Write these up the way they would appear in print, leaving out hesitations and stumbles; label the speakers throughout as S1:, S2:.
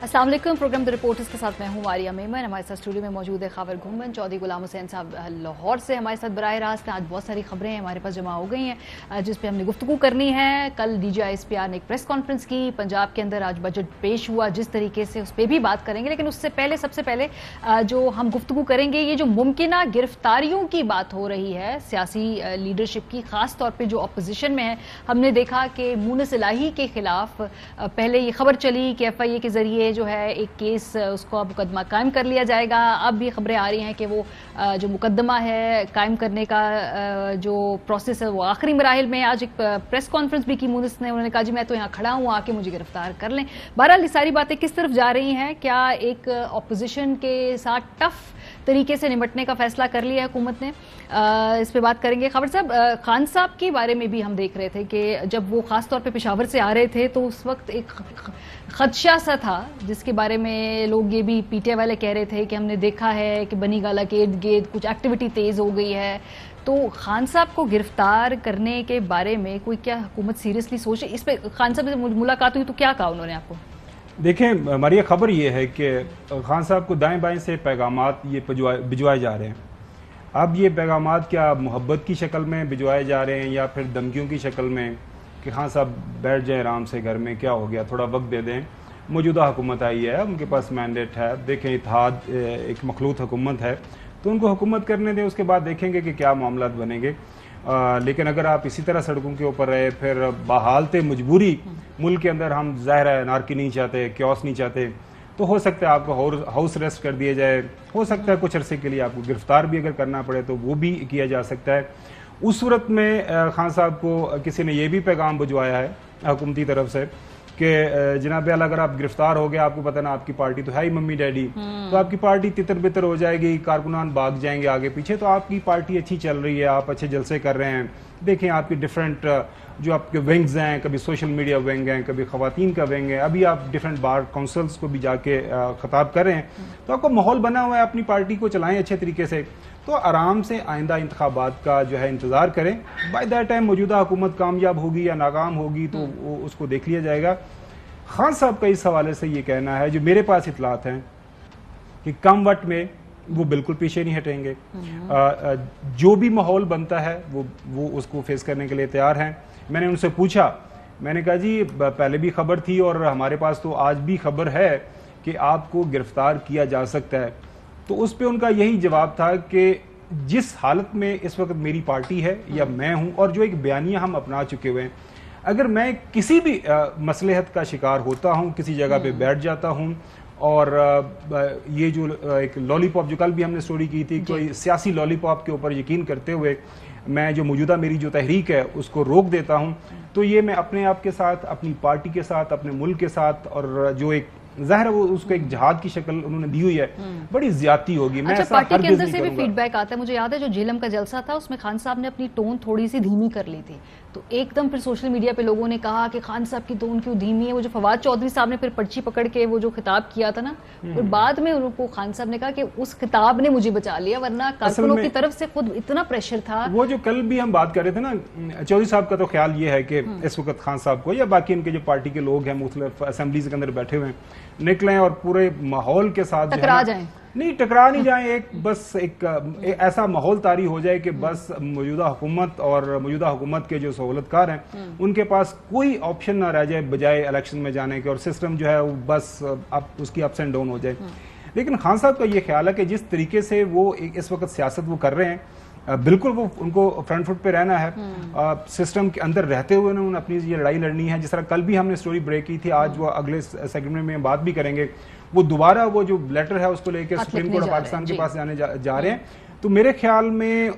S1: अस्सलाम वालेकुम। Programme the reporters के साथ मैं हूँ आरिया मेमन। हमारे साथ स्टूडियो में मौजूद है खबर घुमन चौधरी गुलाम हुसैन साहब लाहौर से हमारे साथ बराह रास्त हैं। आज बहुत सारी खबरें हमारे पास जमा हो गई हैं जिस पे हमने गुफ्तगू करनी है। कल DGISPR ने एक प्रेस कॉन्फ्रेंस की, पंजाब के अंदर आज बजट पेश हुआ जिस तरीके से, उस पर भी बात करेंगे। लेकिन उससे पहले सबसे पहले जो हम गुफ्तगू करेंगे, ये जो मुमकिना गिरफ्तारियों की बात हो रही है सियासी लीडरशिप की, खास तौर पर जो अपोजिशन में है। हमने देखा कि मुनिस इलाही के खिलाफ पहले ये खबर चली कि FIA के जरिए जो है एक केस, उसको मुकदमा कायम कर लिया जाएगा। अब ये खबरें आ रही हैं कि वो जो मुकदमा है कायम करने का जो प्रोसेस है वो आखिरी मराहिल में। आज एक प्रेस कॉन्फ्रेंस भी की मुनिस ने, उन्होंने कहा जी मैं तो यहाँ खड़ा हूँ, आके मुझे गिरफ्तार कर लें। बहरहाल ये सारी बातें किस तरफ जा रही हैं? क्या एक अपोजिशन के साथ टफ तरीके से निपटने का फैसला कर लिया है हुकूमत ने? इस पे बात करेंगे। खबर साहब, खान साहब के बारे में भी हम देख रहे थे कि जब वो खास तौर पे पेशावर से आ रहे थे तो उस वक्त एक खदशा सा था जिसके बारे में लोग ये भी PTI वाले कह रहे थे कि हमने देखा है कि बनी गाला के इर्द गिर्द कुछ एक्टिविटी तेज हो गई है। तो खान साहब को गिरफ्तार करने के बारे में कोई क्या हुकूमत सीरियसली सोचे? इस पे खान साहब से मुलाकात हुई तो क्या कहा उन्होंने आपको?
S2: देखें, हमारी खबर ये है कि खान साहब को दाएं बाएं से पैगामात ये भिजवाए जा रहे हैं। अब ये पैगामात क्या मोहब्बत की शक्ल में भिजवाए जा रहे हैं या फिर धमकियों की शक्ल में कि खान साहब बैठ जाए आराम से घर में, क्या हो गया, थोड़ा वक्त दे दें। मौजूदा हुकूमत आई है, उनके पास मैंडेट है। देखें, इत्तेहाद एक मखलूत हुकूमत है तो उनको हुकूमत करने दें, उसके बाद देखेंगे कि क्या मामला बनेंगे। लेकिन अगर आप इसी तरह सड़कों के ऊपर रहे, फिर बहालते मजबूरी मुल्क के अंदर हम ज़ाहिर है अनार्की नहीं चाहते, क्योस नहीं चाहते, तो हो सकता है आपको हाउस अरेस्ट कर दिया जाए, हो सकता है कुछ अरसे के लिए आपको गिरफ्तार भी अगर करना पड़े तो वो भी किया जा सकता है। उस सूरत में खान साहब को किसी ने ये भी पैगाम भिजवाया है हुकूमती तरफ से कि जनाब आला अगर आप गिरफ्तार हो गए, आपको पता ना आपकी पार्टी तो है ही मम्मी डैडी, तो आपकी पार्टी तितर बितर हो जाएगी, कारकुनान भाग जाएंगे आगे पीछे, तो आपकी पार्टी अच्छी चल रही है, आप अच्छे जलसे कर रहे हैं। देखें, आपकी डिफरेंट जो आपके विंग्स हैं, कभी सोशल मीडिया विंग हैं, कभी खवातीन का विंग है, अभी आप डिफरेंट बार काउंसिल्स को भी जाके खिताब कर रहे हैं, तो आपको माहौल बना हुआ है, अपनी पार्टी को चलाएं अच्छे तरीके से। तो आराम से आइंदा इंतखाबात का जो है इंतज़ार करें। बाय दैट टाइम मौजूदा हुकूमत कामयाब होगी या नाकाम होगी तो उसको देख लिया जाएगा। खान साहब का इस हवाले से ये कहना है, जो मेरे पास इतलात हैं, कि कम वक्त में वो बिल्कुल पीछे नहीं हटेंगे। जो भी माहौल बनता है वो उसको फेस करने के लिए तैयार हैं। मैंने उनसे पूछा, मैंने कहा जी पहले भी खबर थी और हमारे पास तो आज भी खबर है कि आपको गिरफ्तार किया जा सकता है। तो उस पर उनका यही जवाब था कि जिस हालत में इस वक्त मेरी पार्टी है या मैं हूं, और जो एक बयानिया हम अपना चुके हुए हैं, अगर मैं किसी भी मसलहत का शिकार होता हूं, किसी जगह पे बैठ जाता हूं, और ये जो एक लॉलीपॉप जो कल भी हमने स्टोरी की थी, कोई सियासी लॉलीपॉप के ऊपर यकीन करते हुए मैं जो मौजूदा मेरी जो तहरीक है उसको रोक देता हूं, तो ये मैं अपने आप के साथ, अपनी पार्टी के साथ, अपने मुल्क के साथ, और जो एक ज़ाहिर है वो उसको एक जहाद की शक्ल उन्होंने दी हुई है, बड़ी ज्यादती होगी। मैं
S1: अच्छा, पार्टी के अंदर से भी फीडबैक आता है। मुझे याद है जो झेलम का जलसा था उसमें खान साहब ने अपनी टोन थोड़ी सी धीमी कर ली थी, तो एकदम फिर सोशल मीडिया पे लोगों ने कहा कि खान साहब की टोन क्यों धीमी है। वो जो फवाद चौधरी साहब ने फिर पर्ची पकड़ के वो जो खिताब किया था ना, और बाद में उनको खान साहब ने कहा कि उस खिताब ने मुझे बचा लिया, वरना कारकुनों की तरफ से खुद इतना प्रेशर था।
S2: वो जो कल भी हम बात कर रहे थे ना, चौधरी साहब का तो ख्याल ये है कि इस वक्त खान साहब को या बाकी इनके जो पार्टी के लोग हैं मुख्तलिफ असेंबलीज के अंदर बैठे हुए हैं, निकलें और पूरे माहौल के साथ
S1: टकरा जाएं।
S2: नहीं, टकरा नहीं जाएं, एक ऐसा माहौल तारी हो जाए कि बस मौजूदा हुकूमत और मौजूदा हुकूमत के जो सहूलतकार हैं उनके पास कोई ऑप्शन ना रह जाए बजाय इलेक्शन में जाने के, और सिस्टम जो है वो बस अब उसकी अप्स एंड डाउन हो जाए। लेकिन खान साहब का ये ख्याल है कि जिस तरीके से वो इस वक्त सियासत वो कर रहे हैं, बिल्कुल वो उनको फ्रंट फुट पे रहना है, सिस्टम के अंदर रहते हुए उन्होंने अपनी ये लड़ाई लड़नी है। जिस तरह कल भी हमने स्टोरी ब्रेक की थी, आज वो अगले सेगमेंट में बात भी करेंगे, वो दोबारा वो जो लेटर है उसको लेकर सुप्रीम कोर्ट ऑफ पाकिस्तान के पास जाने जा रहे हैं। तो मेरे ख्याल में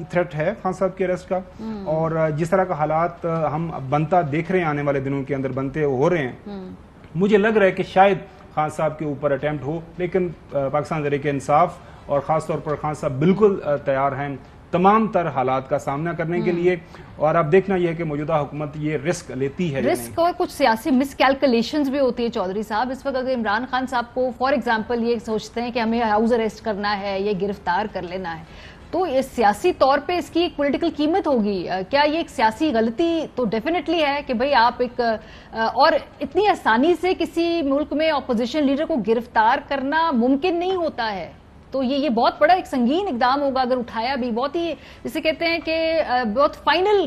S2: थ्रेट है खान साहब के अरेस्ट का, और जिस तरह का हालात हम बनता देख रहे हैं, आने वाले दिनों के अंदर बनते हो रहे हैं, मुझे लग रहा है कि शायद खान साहब के ऊपर अटेम्प्ट हो। लेकिन पाकिस्तान तहरीक इंसाफ और ख़ास तौर पर खान साहब बिल्कुल तैयार हैं तमाम तर हालात का सामना करने के लिए। और अब देखना यह है कि मौजूदा हुकूमत ये रिस्क लेती है।
S1: रिस्क और कुछ सियासी मिसकैलकुलेशंस भी होती है चौधरी साहब। इस वक्त अगर इमरान खान साहब को फॉर एग्जांपल ये सोचते हैं कि हमें हाउस अरेस्ट करना है, ये गिरफ्तार कर लेना है, تو سیاسی طور پہ اس کی ایک پولیٹیکل قیمت ہوگی. کیا یہ ایک سیاسی غلطی تو ڈیفینیٹلی ہے کہ بھئی آپ ایک اور اتنی آسانی سے کسی ملک میں اپوزیشن لیڈر کو گرفتار کرنا ممکن نہیں ہوتا ہے. تو یہ بہت بڑا ایک سنگین اقدام ہوگا اگر اٹھایا بھی. بہت ہی جسے کہتے ہیں کہ بہت فائنل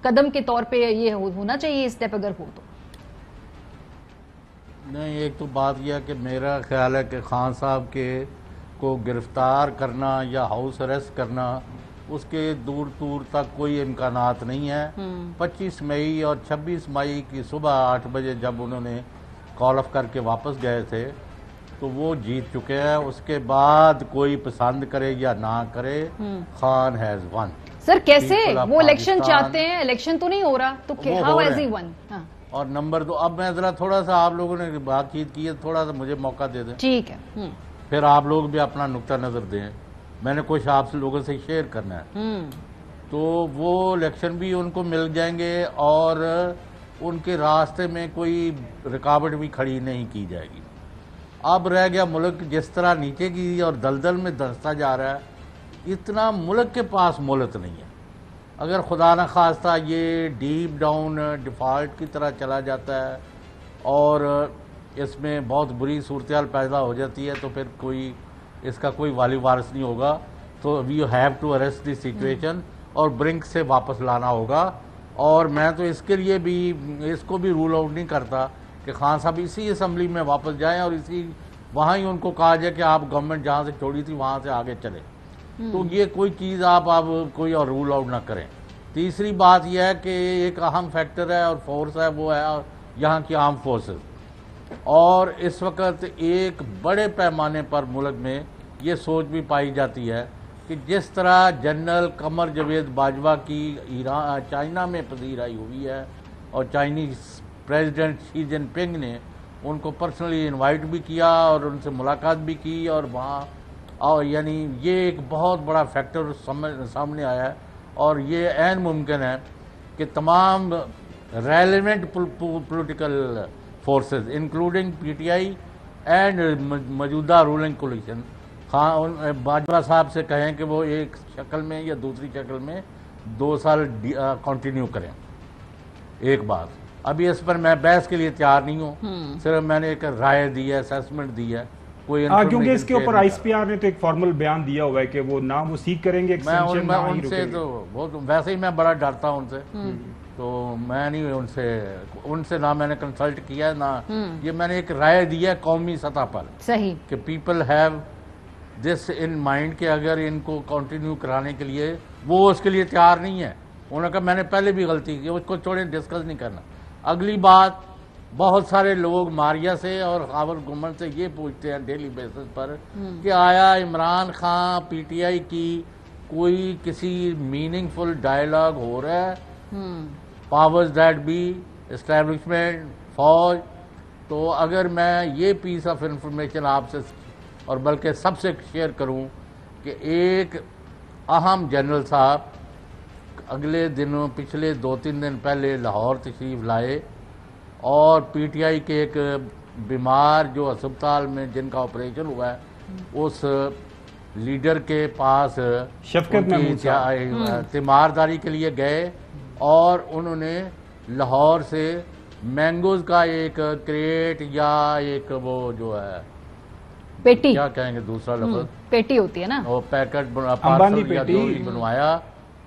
S1: قدم کے طور پہ یہ ہونا چاہیے اسٹیپ اگر ہو تو.
S3: نہیں، ایک تو بات یہ ہے کہ میرا خیال ہے کہ خان صاحب کے کو گرفتار کرنا یا ہاؤس اریسٹ کرنا اس کے دور دور تک کوئی امکانات نہیں ہے. 25 مئی اور 26 مئی کی صبح 8 بجے جب انہوں نے کال آف کر کے واپس گئے تھے تو وہ جیت چکے ہیں. اس کے بعد کوئی پسند کرے یا نہ کرے، خان ہیز ون.
S1: سر کیسے وہ الیکشن چاہتے ہیں؟ الیکشن تو نہیں ہو رہا تو ہاؤ ہیز ہی ون.
S3: اور نمبر 2، اب میں ذرا تھوڑا سا آپ لوگوں نے بات چیت کی ہے، تھوڑا سا مجھے موقع دے دیں.
S1: ٹھیک ہے.
S3: پھر آپ لوگ بھی اپنا نقطہ نظر دیں. میں نے کچھ آپ سے لوگوں سے شیئر کرنا ہے. تو وہ الیکشن بھی ان کو مل جائیں گے اور ان کے راستے میں کوئی رکاوٹ بھی کھڑی نہیں کی جائے گی. اب رہ گیا ملک جس طرح نیچے کی اور دلدل میں دھنستا جا رہا ہے، اتنا ملک کے پاس مہلت نہیں ہے. اگر خدا نہ خواستہ یہ ڈیپ ڈاؤن ڈیفالٹ کی طرح چلا جاتا ہے اور اس میں بہت بری صورتحال پیدا ہو جاتی ہے تو پھر کوئی اس کا کوئی والی وارث نہیں ہوگا. تو we have to arrest the situation اور برنک سے واپس لانا ہوگا. اور میں تو اس کے لیے بھی اس کو بھی رول آؤٹ نہیں کرتا کہ خان صاحب اسی اسمبلی میں واپس جائیں اور وہاں ہی ان کو کہا جائے کہ آپ گورنمنٹ جہاں سے چھوڑی تھی وہاں سے آگے چلے. تو یہ کوئی چیز آپ کوئی اور رول آؤٹ نہ کریں. تیسری بات یہ ہے کہ ایک اہم فیکٹر ہے اور فورس ہے، وہ ہے یہاں کی آرم فورسز. اور اس وقت ایک بڑے پیمانے پر ملک میں یہ سوچ بھی پائی جاتی ہے کہ جس طرح جنرل قمر جاوید باجوہ کی چائنا میں پذیرائی ہوئی ہے اور چائنیز پریزیڈنٹ شی جن پنگ نے ان کو پرسنلی انوائٹ بھی کیا اور ان سے ملاقات بھی کی اور وہاں یعنی یہ ایک بہت بڑا فیکٹر سامنے آیا ہے. اور یہ عین ممکن ہے کہ تمام relevant political forces including P T I and موجودہ رولنگ کولیشن باجوہ صاحب سے کہیں کہ وہ ایک شکل میں یا دوسری شکل میں 2 سال کنٹینیو کریں. ایک بات ابھی اس پر میں بحث کے لیے تیار نہیں ہوں، صرف میں نے ایک رائے دی ہے، اسیسمنٹ دی ہے.
S2: کیونکہ اس کے اوپر آئی ایس پی آر نے تو ایک فارمل بیان دیا ہوا ہے کہ وہ نہ وہ سیکھ کریں گے.
S3: میں ان سے تو ویسے ہی میں بڑا ڈرتا ہوں ان سے، تو میں نہیں ان سے نہ میں نے کنسلٹ کیا نہ یہ میں نے ایک رائے دی ہے قومی سطح پر
S1: صحیح
S3: کہ people have this in mind کہ اگر ان کو کنٹینیو کرانے کے لیے وہ اس کے لیے تیار نہیں ہے. انہوں نے کہا میں نے پہلے بھی غلطی کی، اس کو چھوڑیں، ڈسکس نہیں کرنا. اگلی بات، بہت سارے لوگ ماریا سے اور خاور گمن سے یہ پوچھتے ہیں ڈیلی بیسس پر کہ آیا Imran Khan P T I کی کوئی کسی میننگ فل ڈائلاگ ہو رہا ہے، پاورز دیٹ بی، اسٹیبلشمنٹ، فوج. تو اگر میں یہ پیس آف انفارمیشن آپ سے اور بلکہ سب سے شیئر کروں کہ ایک اہم جنرل صاحب اگلے دنوں پچھلے 2-3 دن پہلے لاہور تشریف لائے اور پی ٹی آئی کے ایک بیمار جو ہسپتال میں جن کا آپریشن ہوا ہے اس لیڈر کے پاس
S2: شفقت
S3: تیمارداری کے لیے گئے اور انہوں نے لاہور سے مینگوز کا ایک کریٹ یا ایک وہ جو ہے
S1: پیٹی،
S3: کیا کہیں گے دوسرا لفظ،
S1: پیٹی ہوتی ہے نا،
S3: وہ پیکٹ پارسل یا جو بھی بنوایا.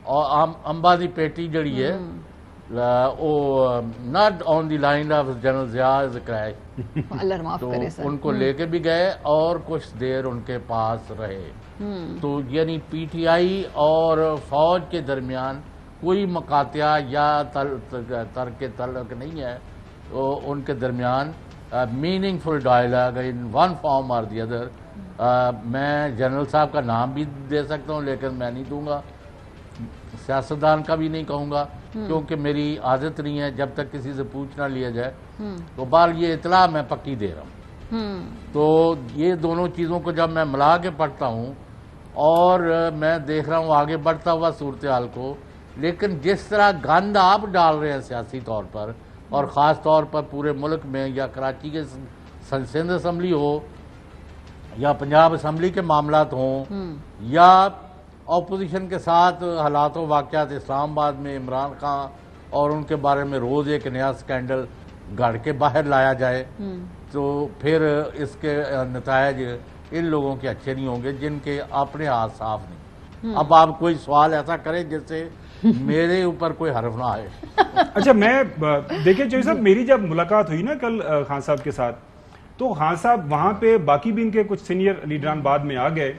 S3: اور امبانی پیٹی جڑی ہے وہ not on the line of general Zia is crash,
S1: اللہ معاف
S3: تو
S1: کرے سر.
S3: ان کو لے کے بھی گئے اور کچھ دیر ان کے پاس رہے. تو یعنی پی ٹی آئی اور فوج کے درمیان کوئی مقاطعہ یا ترک تعلق نہیں ہے. ان کے درمیان meaningful dialogue in one form or the other. میں جنرل صاحب کا نام بھی دے سکتا ہوں لیکن میں نہیں دوں گا، سیاستدان کا بھی نہیں کہوں گا کیونکہ میری عادت نہیں ہے جب تک کسی سے پوچھ نہ لیا جائے. تو بہرحال یہ اطلاع میں پکی دے رہا ہوں. تو یہ دونوں چیزوں کو جب میں ملا کے پڑھتا ہوں اور میں دیکھ رہا ہوں آگے بڑھتا ہوا صورتحال کو، لیکن جس طرح گند آپ ڈال رہے ہیں سیاسی طور پر اور خاص طور پر پورے ملک میں، یا کراچی کے سندھ اسمبلی ہو یا پنجاب اسمبلی کے معاملات ہوں یا اپوزیشن کے ساتھ حالات و واقعات اسلام آباد میں عمران خان اور ان کے بارے میں روز ایک نیا سکینڈل گھڑ کے باہر لایا جائے تو پھر اس کے نتائج ان لوگوں کے اچھے نہیں ہوں گے جن کے اپنے ہاتھ صاف نہیں. اب آپ کوئی سوال ایسا کریں جس سے میرے اوپر کوئی حرف نہ آئے.
S2: اچھا میں دیکھیں چوہدری صاحب، میری جب ملاقات ہوئی نا کل خان صاحب کے ساتھ، تو خان صاحب وہاں پہ باقی بھی ان کے کچھ سینئر لیڈران بعد میں آ گئے.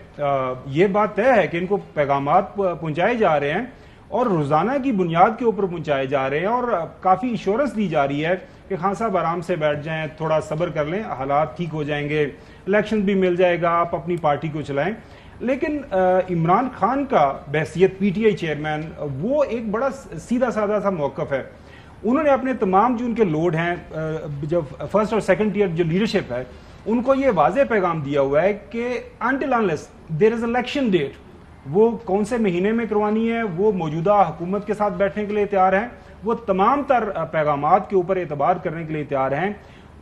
S2: یہ بات طے ہے کہ ان کو پیغامات پہنچائے جا رہے ہیں اور روزانہ کی بنیاد کے اوپر پہنچائے جا رہے ہیں، اور کافی ایشورنس دی جا رہی ہے کہ خان صاحب آرام سے بیٹھ جائیں، تھوڑا صبر کر لیں، حالات ٹھیک ہو جائیں گے، الیکشن بھی مل جائے گا، آپ اپنی پارٹی کو چلائیں. لیکن عمران خان کا بحیثیت پی ٹی آئی چیئرمین وہ ایک بڑا سیدھا سادہ سا موقف ہے. انہوں نے اپنے تمام جو ان کے لوڈ ہیں، جو فرسٹ اور سیکنڈ ٹیئر جو لیڈرشپ ہے، ان کو یہ واضح پیغام دیا ہوا ہے کہ until unless there is election date، وہ کون سے مہینے میں کروانی ہے، وہ موجودہ حکومت کے ساتھ بیٹھنے کے لیے تیار ہیں، وہ تمام تر پیغامات کے اوپر اعتبار کرنے کے لیے تیار ہیں.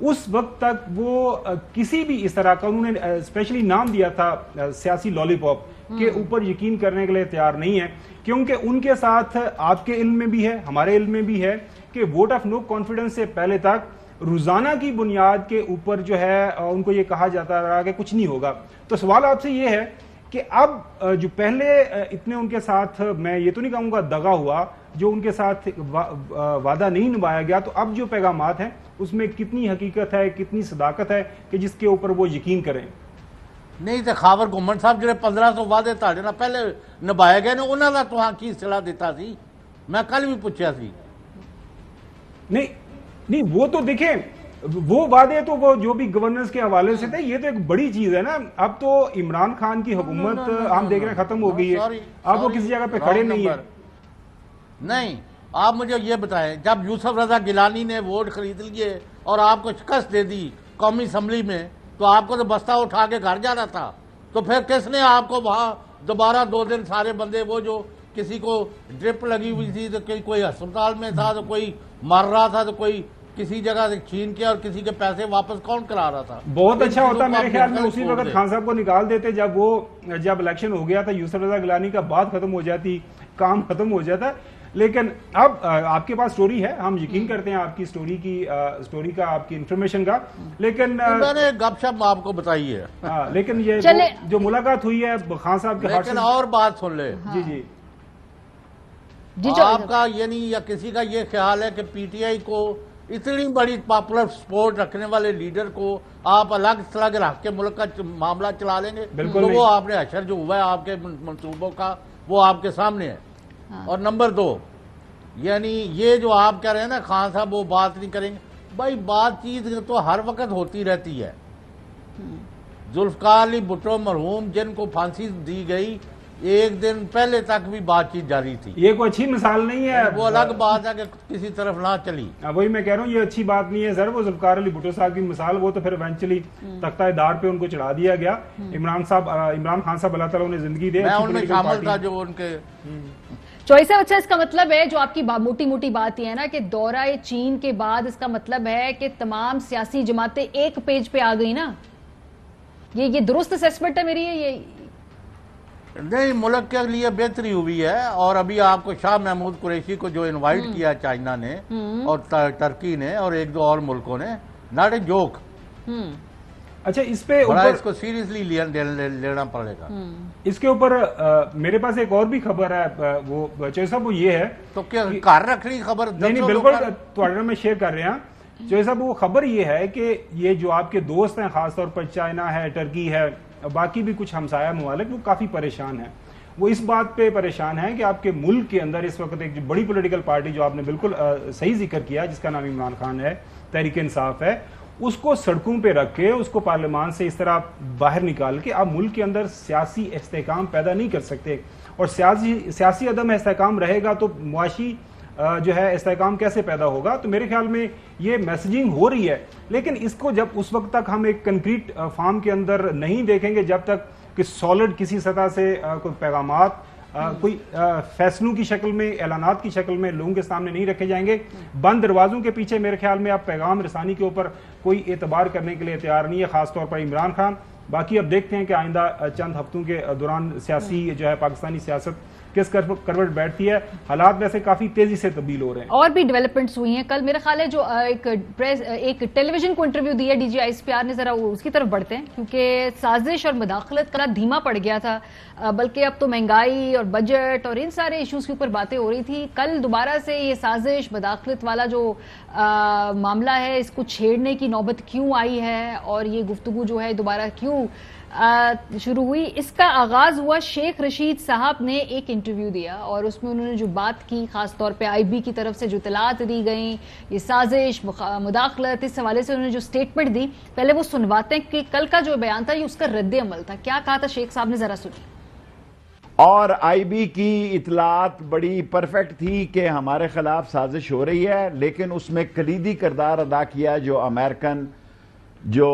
S2: اس وقت تک وہ کسی بھی اس طرح کا، انہوں نے اسپیشلی نام دیا تھا سیاسی لالی پاپ کے اوپر یقین کرنے کے لیے تیار نہیں ہے، کیونکہ ان کے ساتھ آپ کے علم میں بھی ہے، ہمارے علم میں بھی ہے کہ ووٹ آف نو کانفیڈنس سے پہلے تک روزانہ کی بنیاد کے اوپر جو ہے ان کو یہ کہا جاتا رہا کہ کچھ نہیں ہوگا. تو سوال آپ سے یہ ہے کہ اب جو پہلے اتنے ان کے ساتھ، میں یہ تو نہیں کہوں گا دغا ہوا، جو ان کے ساتھ وعدہ نہیں نبھایا گیا، تو اب جو پیغامات ہیں اس میں کتنی حقیقت ہے، کتنی صداقت ہے کہ جس کے اوپر وہ یقین کریں؟
S3: نہیں تو خاور گھومن صاحب جڑے 1500 وعدے تاڑے نہ پہلے نبھائے گئے نے، انہاں دا تہاں کی صلاح دیتا سی؟ میں کل بھی پوچھیا سی.
S2: نہیں وہ تو دیکھیں، وہ وعدے تو وہ جو بھی گورننس کے حوالے سے تھے، یہ تو ایک بڑی چیز ہے نا. اب تو عمران خان کی حکومت ہم دیکھ رہے ہیں ختم ہو گئی ہے، اب وہ کسی جگہ پہ کھڑے نہیں ہیں.
S3: نہیں، آپ مجھے یہ بتائیں، جب یوسف رضا گیلانی نے ووٹ خرید لیے اور آپ کو شکست دے دی قومی اسمبلی میں، تو آپ کو تو بستہ اٹھا کے گھر جانا تھا. تو پھر کس نے آپ کو وہاں دوبارہ 2 دن سارے بندے، وہ جو کسی کو ڈرپ لگی ہوئی تھی تو کوئی ہسپتال میں تھا، تو کوئی مر رہا تھا، تو کوئی کسی جگہ سے چھین کے، اور کسی کے پیسے واپس کون کرا رہا تھا؟
S2: بہت اچھا ہوتا میرے خیال میں اسی وقت خان صاحب کو نکال دیتے، جب الیکشن ہو گیا تھا، یوسف رضا گیلانی کا بات ختم ہو جاتی، کام ختم ہو جاتا. لیکن اب آپ کے پاس سٹوری ہے، ہم یقین کرتے ہیں آپ کی سٹوری کا، آپ کی انفارمیشن کا. لیکن
S3: میں نے گپ شپ آپ کو بتائی ہے.
S2: لیکن یہ جو ملاقات ہوئی ہے خان صاحب کے ہاتھ سے،
S3: لیکن اور بات سن لے.
S2: جی
S3: آپ کا یعنی یا کسی کا یہ خیال ہے کہ پی ٹی آئی کو اتنی بڑی پاپولر سپورٹ رکھنے والے لیڈر کو آپ الگ تھلگ رکھ کے ملک کا معاملہ چلا لیں گے؟ تو وہ آپ نے حشر جو ہوا ہے آپ کے منصوبوں کا، وہ آپ کے سامنے ہے. اور نمبر 2، یعنی یہ جو آپ کہہ رہے ہیں نا خان صاحب وہ بات نہیں کریں گے، بھائی بات چیت تو ہر وقت ہوتی رہتی ہے. ذوالفقار علی بھٹو مرحوم جن کو پھانسی دی گئی، ایک دن پہلے تک بھی بات چیت جاری تھی.
S2: یہ کوئی اچھی مثال نہیں ہے،
S3: وہ الگ بات ہے کہ کسی طرف نہ چلی.
S2: وہی میں کہہ رہا ہوں، یہ اچھی بات نہیں ہے سر. وہ ذوالفقار علی بھٹو صاحب کی مثال، وہ تو پھر ایونچولی تختہ دار پہ ان کو چڑھا دیا گیا. عمران خان صاحب اللہ تعالیٰ انہیں زندگی دے،
S3: میں ان میں شامل تھا جو ان کے
S1: چوہدری صاحب. اچھا، اس کا مطلب ہے جو آپ کی موٹی موٹی بات یہ ہے نا کہ دورہ چین کے بعد اس کا مطلب ہے کہ تمام سیاسی جماعتیں ایک پیج پہ آ گئی نا؟ یہ درست اسیسمنٹ ہے میری؟ یہ
S3: نہیں، ملک کے لیے بہتری ہوئی ہے. اور ابھی آپ کو شاہ محمود قریشی کو جو انوائٹ کیا چائنا نے اور ترکی نے اور 1-2 اور ملکوں نے، ناٹ اے جوک.
S2: اچھا، اس پہ
S3: اس کو سیریسلی لینا پڑے گا.
S2: اس کے اوپر میرے پاس ایک اور بھی خبر ہے، وہ چوہدری صاحب وہ یہ ہے
S3: تو کیا گھر رکھ رہی خبر؟
S2: نہیں بالکل تھوڑے میں شیئر کر رہے ہیں. چوہدری صاحب وہ خبر یہ ہے کہ یہ جو آپ کے دوست ہیں، خاص طور پر چائنا ہے، ٹرکی ہے، باقی بھی کچھ ہمسایہ ممالک، وہ کافی پریشان ہیں. وہ اس بات پہ پریشان ہیں کہ آپ کے ملک کے اندر اس وقت ایک جو بڑی پولیٹیکل پارٹی، جو آپ نے بالکل صحیح ذکر کیا، جس کا نام عمران خان ہے، تحریک انصاف ہے، اس کو سڑکوں پہ رکھ کے، اس کو پارلیمان سے اس طرح باہر نکال کے آپ ملک کے اندر سیاسی استحکام پیدا نہیں کر سکتے. اور سیاسی عدم استحکام رہے گا تو معاشی جو ہے استحکام کیسے پیدا ہوگا؟ تو میرے خیال میں یہ میسیجنگ ہو رہی ہے، لیکن اس کو جب اس وقت تک ہم ایک کنکریٹ فارم کے اندر نہیں دیکھیں گے، جب تک کہ سالڈ کسی سطح سے کوئی پیغامات کوئی فیصلوں کی شکل میں، اعلانات کی شکل میں لوگوں کے سامنے نہیں رکھے جائیں گے، بند دروازوں کے پیچھے میرے خیال میں اب پیغام رسانی کے اوپر کوئی اعتبار کرنے کے لیے تیار نہیں ہے، خاص طور پر عمران خان बाकी अब देखते हैं कि आइंदा चंद हफ्तों के दौरान सियासी जो है पाकिस्तानी सियासत किस करवट बैठती है। हालात वैसे काफी तेजी से तब्दील हो रहे हैं।
S1: और भी डेवलपमेंट्स हुई हैं। कल मेरा ख्याल है जो एक टेलीविजन को इंटरव्यू दिया DGISPR ने, जरा उसकी तरफ बढ़ते हैं, क्योंकि साजिश और मुदाखलत का धीमा पड़ गया था, बल्कि अब तो महंगाई और बजट और इन सारे इश्यूज के ऊपर बातें हो रही थी। कल दोबारा से ये साजिश मुदाखलत वाला जो मामला है, इसको छेड़ने की नौबत क्यों आई है और ये गुफ्तगू जो है दोबारा क्यों शुरू हुई? इसका आगाज हुआ, शेख रशीद साहब ने एक इंटरव्यू दिया और उसमें उन्होंने जो बात की, खास तौर पे IB की तरफ से जो इतलात दी गई, ये साजिश मुदाखलत, इस हवाले से उन्होंने जो स्टेटमेंट दी, पहले वो सुनवाते हैं कि कल का जो बयान था ये उसका रद्द अमल था। क्या कहा था शेख साहब ने, जरा सुनिए।
S4: और IB की इतलात बड़ी परफेक्ट थी कि हमारे खिलाफ साजिश हो रही है, लेकिन उसमें कलीदी किरदार अदा किया जो अमेरिकन जो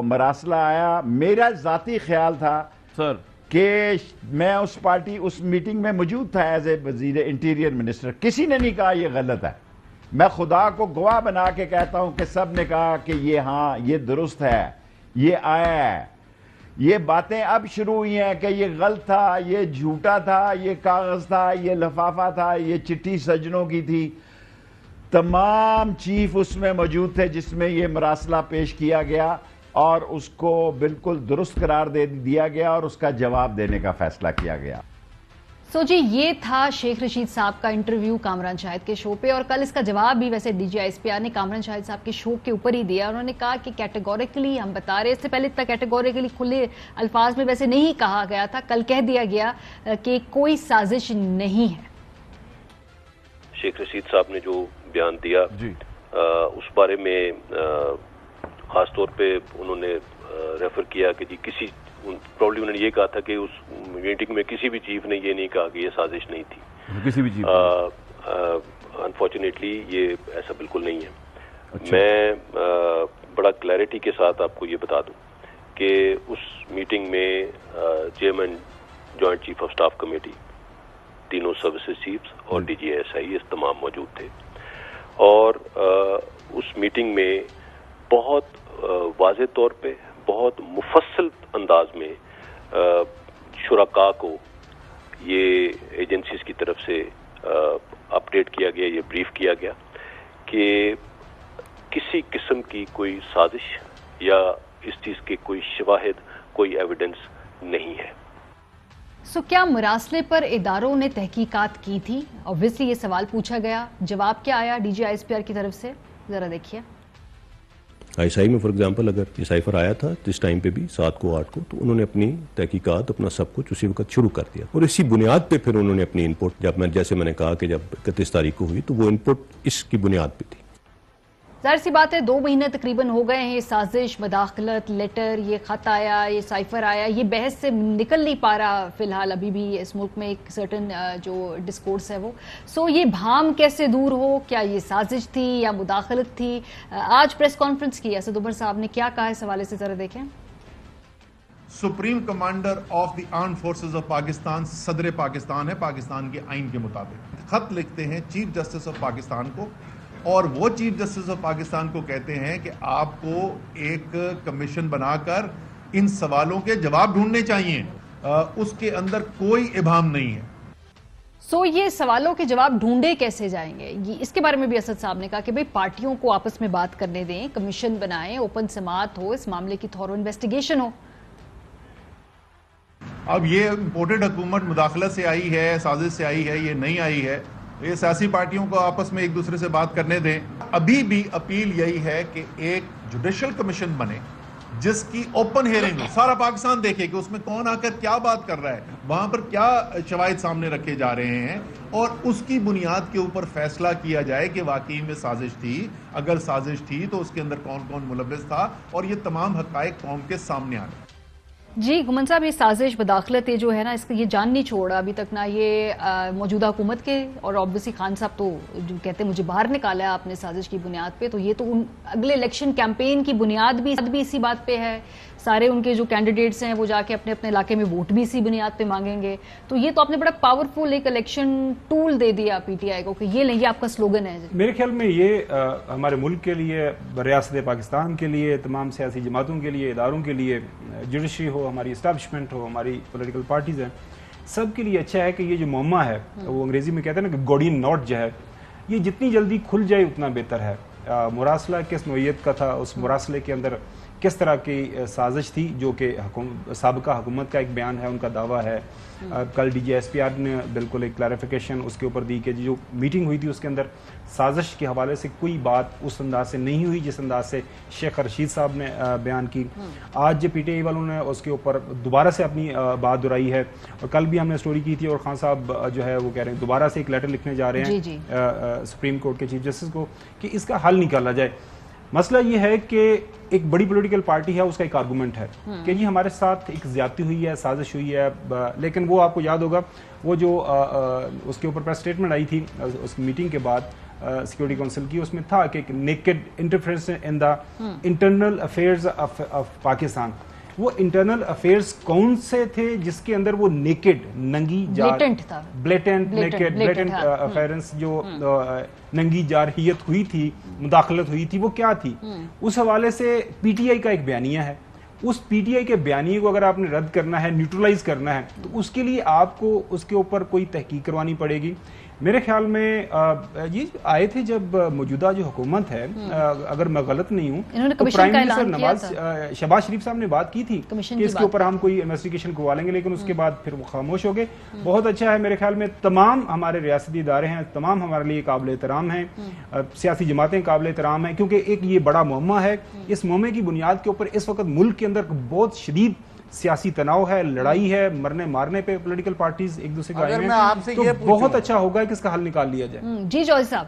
S4: मरासला आया। मेरा ज़ाती ख्याल था
S3: सर
S4: कि मैं उस मीटिंग में मौजूद था एज ए वजीर इंटीरियर मिनिस्टर। किसी ने नहीं कहा ये गलत है। मैं खुदा को गवाह बना के कहता हूं कि सब ने कहा कि ये हाँ ये दुरुस्त है, ये आया है। ये बातें अब शुरू हुई हैं कि ये गलत था, ये झूठा था, ये कागज था, ये लिफाफा था, ये चिट्ठी सज्जनों की थी। तमाम चीफ उसमें मौजूद थे जिसमें ये मरासला पेश किया गया और उसको बिल्कुल दुरुस्त करार दे दिया गया और उसका जवाब देने का फैसला किया गया।
S1: जी, ये था शेख रशीद साहब का इंटरव्यू कामरान शाहिद के शो पे, और कल इसका जवाब भी वैसे DGISPR ने कामरान शाहिद साहब के शो के ऊपर ही दिया। उन्होंने कहा कि कैटेगोरिकली हम बता रहे, इससे पहले इतना कैटेगोरिकली खुले अल्फाज में वैसे नहीं कहा गया था, कल कह दिया गया कि कोई साजिश नहीं है।
S5: शेख रशीद साहब ने जो बयान दिया उस बारे में खास तौर पे उन्होंने रेफर किया कि जी किसी प्रॉब्लम उन्होंने ये कहा था कि उस मीटिंग में किसी भी चीफ ने ये नहीं कहा कि ये साजिश नहीं थी,
S3: किसी भी चीफ।
S5: अनफॉर्चुनेटली ये ऐसा बिल्कुल नहीं है। अच्छा। मैं बड़ा क्लैरिटी के साथ आपको ये बता दूं कि उस मीटिंग में chairman joint chief of staff committee, तीनों सर्विसेज चीफ्स और DGSI ये तमाम मौजूद थे, और उस मीटिंग में बहुत वाज़ेह तौर पे बहुत मुफस्सल अंदाज में शुरका को ये एजेंसीज की तरफ से अपडेट किया गया, ये ब्रीफ किया गया कि किसी किस्म की कोई साजिश या इस चीज़ के कोई शवाहिद, कोई एविडेंस नहीं है।
S1: क्या मुरासले पर इदारों ने तहकीकात की थी? ऑब्वियसली ये सवाल पूछा गया, जवाब क्या आया DGISPR की तरफ से, जरा देखिए।
S6: ISI में फॉर एग्जांपल अगर ये साइफर आया था इस टाइम पे भी 7 को 8 को, तो उन्होंने अपनी तहकीकात, अपना सब कुछ उसी वक्त शुरू कर दिया, और इसी बुनियाद पे फिर उन्होंने अपनी इनपुट, जैसे मैंने कहा कि जब 31 तारीख को हुई तो वो इनपुट इसकी बुनियाद पे थी।
S1: जाहिर सी बात है 2 महीने तकरीबन हो गए हैं, साजिश, मुदाखलत, लेटर, ये खत आया, ये साइफर आया, ये बहस से निकल नहीं पा रहा फिलहाल अभी भी इस मुल्क में एक सर्टन जो डिस्कोर्स है वो। ये भाम कैसे दूर हो? क्या ये साजिश थी या मुदाखलत थी? आज प्रेस कॉन्फ्रेंस की असद उमर साहब ने क्या कहा इस हवाले से, जरा देखें।
S7: Supreme commander of the armed forces of Pakistan सदर पाकिस्तान है, पाकिस्तान के आइन के मुताबिक। खत लिखते हैं चीफ जस्टिस ऑफ पाकिस्तान को, और वो चीफ जस्टिस ऑफ पाकिस्तान को कहते हैं कि आपको एक कमीशन बनाकर इन सवालों के जवाब ढूंढने चाहिए। उसके अंदर कोई इबाम नहीं है।
S1: ये सवालों के जवाब ढूंढे कैसे जाएंगे, इसके बारे में भी असद साहब ने कहा कि भाई पार्टियों को आपस में बात करने दें, कमीशन बनाएं, ओपन समाअत हो, इस मामले की थॉरो इन्वेस्टिगेशन हो।
S7: अब ये इम्पोर्टेड हुकूमत मुदाखलत से आई है, साजिश से आई है, ये नहीं आई है, ये सियासी पार्टियों को आपस में एक दूसरे से बात करने दें। अभी भी अपील यही है कि एक जुडिशल कमीशन बने जिसकी ओपन हियरिंग हो, सारा पाकिस्तान देखे कि उसमें कौन आकर क्या बात कर रहा है, वहां पर क्या शवाहिद सामने रखे जा रहे हैं, और उसकी बुनियाद के ऊपर फैसला किया जाए कि वाकई में साजिश थी। अगर साजिश थी तो उसके अंदर कौन कौन मुलव्विस था, और ये तमाम हकायक कौम के सामने आ गए।
S1: जी गुमन साहब, ये साजिश बदाखलत जो है ना, इसका ये जान नहीं छोड़ा अभी तक ना ये मौजूदा हुकूमत के, और ऑब्वियसली खान साहब तो जो कहते हैं मुझे बाहर निकाला है आपने साजिश की बुनियाद पे, तो ये तो उन अगले इलेक्शन कैंपेन की बुनियाद भी इसी बात पे है। सारे उनके जो कैंडिडेट्स हैं वो जाके अपने अपने इलाके में वोट भी इसी बुनियाद पे मांगेंगे, तो ये तो आपने बड़ा पावरफुल एक इलेक्शन टूल दे दिया पीटीआई को कि ये नहीं, ये आपका स्लोगन है।
S2: मेरे ख्याल में ये हमारे मुल्क के लिए, रियासत पाकिस्तान के लिए, तमाम सियासी जमातों के लिए, इदारों के लिए, जुडिशरी हो, हमारी इस्टेब्लिशमेंट हो, हमारी पॉलिटिकल पार्टीज हैं, सब के लिए अच्छा है कि ये जो मुअम्मा है, वो अंग्रेजी में कहते हैं ना कि गोडियन नॉट जो है, ये जितनी जल्दी खुल जाए उतना बेहतर है। मुरासला किस नोयत का था, उस मुरासले के अंदर किस तरह की साजिश थी, जो कि साबिका हुकूमत का एक बयान है, उनका दावा है। कल DGSPR ने बिल्कुल एक क्लैरिफिकेशन उसके ऊपर दी कि जो मीटिंग हुई थी उसके अंदर साजिश के हवाले से कोई बात उस अंदाज से नहीं हुई जिस अंदाज से शेख रशीद साहब ने बयान की। आज जो PTI वालों ने उसके ऊपर दोबारा से अपनी बात दोहराई है, और कल भी हमने स्टोरी की थी, और खान साहब जो है वो कह रहे हैं दोबारा से एक लेटर लिखने जा रहे हैं सुप्रीम कोर्ट के चीफ जस्टिस को कि इसका हल निकाला जाए। मसला ये है कि एक बड़ी पॉलिटिकल पार्टी है, उसका एक आर्गूमेंट है कि जी हमारे साथ एक ज्यादती हुई है, साजिश हुई है, लेकिन वो आपको याद होगा वो जो उसके ऊपर प्रेस स्टेटमेंट आई थी उस मीटिंग के बाद सिक्योरिटी काउंसिल की, उसमें था कि naked interference in the internal affairs of Pakistan. वो इंटरनल अफेयर्स कौन से थे जिसके अंदर वो नेकेड, नंगी ब्लेटेंट अफेयरेंस जो नंगी जारहियत हुई थी, मुदाखलत हुई थी, वो क्या थी? उस हवाले से PTI का एक बयानिया है। उस PTI के बयानिए को अगर आपने रद्द करना है, न्यूट्रलाइज करना है, तो उसके लिए आपको उसके ऊपर कोई तहकीक करवानी पड़ेगी। मेरे ख्याल में ये आए थे जब मौजूदा जो हुकूमत है, अगर मैं गलत नहीं हूँ, तो प्राइम मिनिस्टर शहबाज शरीफ साहब ने बात की थी कि इसके ऊपर हम कोई इन्वेस्टिगेशन करवा लेंगे, लेकिन उसके बाद फिर वो खामोश हो गए। बहुत अच्छा है, मेरे ख्याल में तमाम हमारे रियासती इदारे हैं, तमाम हमारे लिए काबिल एहतराम हैं, सियासी जमातें काबिल एहतराम हैं, क्योंकि एक ये बड़ा मुअम्मा है। इस मुअम्मे की बुनियाद के ऊपर इस वक्त मुल्क के अंदर बहुत शदीद सियासी तनाव है, लड़ाई है, मरने मारने पे पॉलिटिकल पार्टीज एक दूसरे
S3: अगर मैं आपसे
S2: तो
S3: ये
S2: बहुत अच्छा होगा कि इसका हल निकाल लिया जाए।
S1: जी जॉय साहब,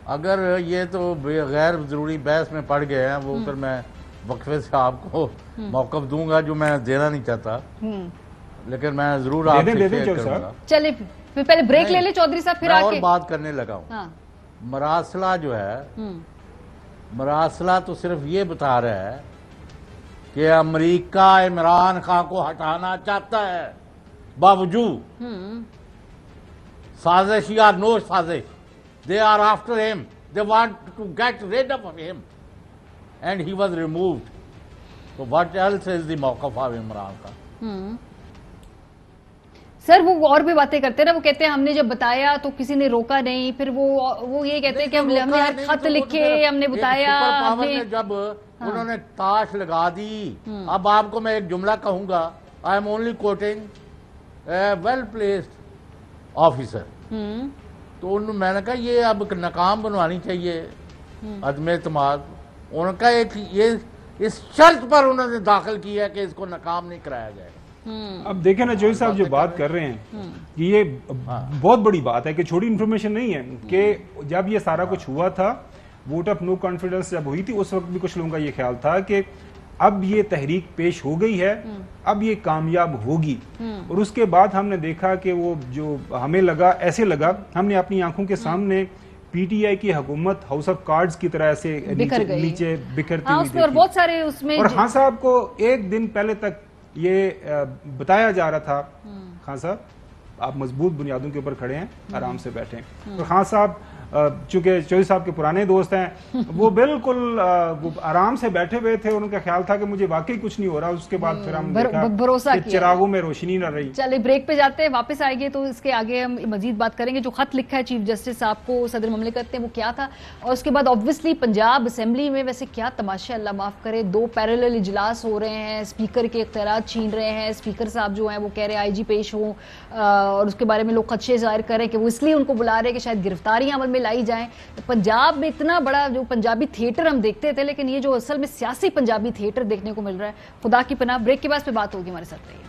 S3: अगर ये तो गैर जरूरी बहस में पड़ गए हैं, वो फिर मैं वक्फे से आपको मौक़िफ़ दूंगा जो मैं देना नहीं चाहता, लेकिन मैं जरूर आपसे शेयर करूंगा।
S1: चलिए फिर पहले ब्रेक ले ले चौधरी साहब, फिर आके
S3: और बात करने लगा हूँ। मरासला जो है, मरासला तो सिर्फ ये बता रहा है कि अमेरिका इमरान खान को हटाना चाहता है, बावजूद साजिश या नो साजिश, they are after him, they want to get rid of him and he was removed. तो व्हाट एल्स इज द मौक़िफ़ ऑफ इमरान का?
S1: सर वो और भी बातें करते हैं ना, वो कहते हैं हमने जब बताया तो किसी ने रोका नहीं, फिर वो ये कहते हैं कि हमने खत लिखे, हमने बताया,
S3: जब उन्होंने ताश लगा दी। अब आपको मैं एक जुमला कहूंगा, I am only coating well placed officer. तो मैंने कहा ये अब नाकाम बनवानी चाहिए अदम एतमाद। उनका एक ये इस शर्त पर उन्होंने दाखिल किया है कि इसको नाकाम नहीं कराया जाएगा।
S2: अब देखें ना जोई साहब जो बात कर रहे हैं कि ये बहुत बड़ी बात है, कि छोटी इन्फॉर्मेशन नहीं है कि जब ये सारा कुछ हुआ था, वोट ऑफ नो कॉन्फिडेंस जब हुई थी, उस वक्त भी कुछ लोगों का ये ख्याल था कि अब ये तहरीक पेश हो गई है, अब ये कामयाब होगी। और उसके बाद हमने देखा कि वो जो हमें लगा, ऐसे लगा हमने अपनी आंखों के सामने PTI की हुकूमत हाउस ऑफ कार्ड्स की तरह से नीचे बिखरती हुई थी।
S1: और बहुत सारे उसमें,
S2: और खान साहब को एक दिन पहले तक ये बताया जा रहा था, खान साहब आप मजबूत बुनियादों के ऊपर खड़े हैं, आराम से बैठे। और खान साहब चूंकि चौधरी साहब के पुराने दोस्त हैं, वो बिल्कुल वो आराम से बैठे हुए थे, उनका ख्याल था कि मुझे वाकई कुछ नहीं हो रहा। उसके बाद फिर हम
S1: भरोसा
S2: कि चिरागों में रोशनी न रही।
S1: चलिए ब्रेक पे जाते हैं, वापस आएंगे तो इसके आगे हम मजीद बात करेंगे। जो खत लिखा है चीफ जस्टिस साहब को सदर ममलिकत ने, वो क्या था, और उसके बाद ऑब्वियसली पंजाब असेंबली में वैसे क्या तमाशा, अल्लाह माफ करे, 2 पैरेलल इजलास हो रहे हैं, स्पीकर के इख्तियारात छीन रहे हैं। स्पीकर साहब जो हैं वो कह रहे हैं IG पेश हो, और उसके बारे में लोग खदशे जाहिर कर रहे हैं कि वो इसलिए उनको बुला रहे हैं कि शायद गिरफ्तारियां अमल में लाई जाएं। पंजाब में इतना बड़ा जो पंजाबी थिएटर हम देखते थे, लेकिन ये जो असल में सियासी पंजाबी थिएटर देखने को मिल रहा है, खुदा की पनाह। ब्रेक के बाद पे बात होगी, हमारे साथ रहिए।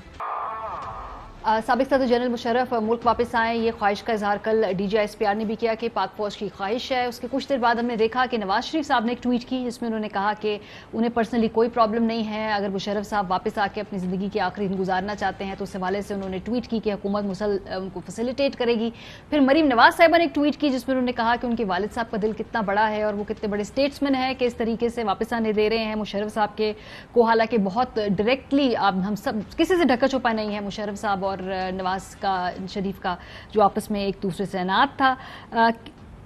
S1: साबिक सदर जनरल मुशर्रफ मुल्क वापस आए, ये ख्वाहिश का इजहार कल DGISPR ने भी किया कि पाक फौज की ख्वाहिश है। उसके कुछ देर बाद हमने देखा कि नवाज शरीफ साहब ने एक ट्वीट की जिसमें उन्होंने कहा कि उन्हें पर्सनली कोई प्रॉब्लम नहीं है, अगर मुशर्रफ साहब वापस आके अपनी ज़िंदगी के आखिरी दिन गुजारना चाहते हैं तो उस हवाले से उन्होंने ट्वीट की कि हुकूमत उनको फैसिलिटेट करेगी। फिर मरीम नवाज साहिबा ने एक ट्वीट की जिसमें उन्होंने कहा कि उनके वालिद साहब का दिल कितना बड़ा है और वो कितने बड़े स्टेट्समैन है कि इस तरीके से वापस आने दे रहे हैं मुशर्रफ साहब के को। हालांकि बहुत डायरेक्टली हम सब किसी से ढका छुपा नहीं है मुशर्रफ साहब और नवाज शरीफ का जो आपस में एक दूसरे से अनात था।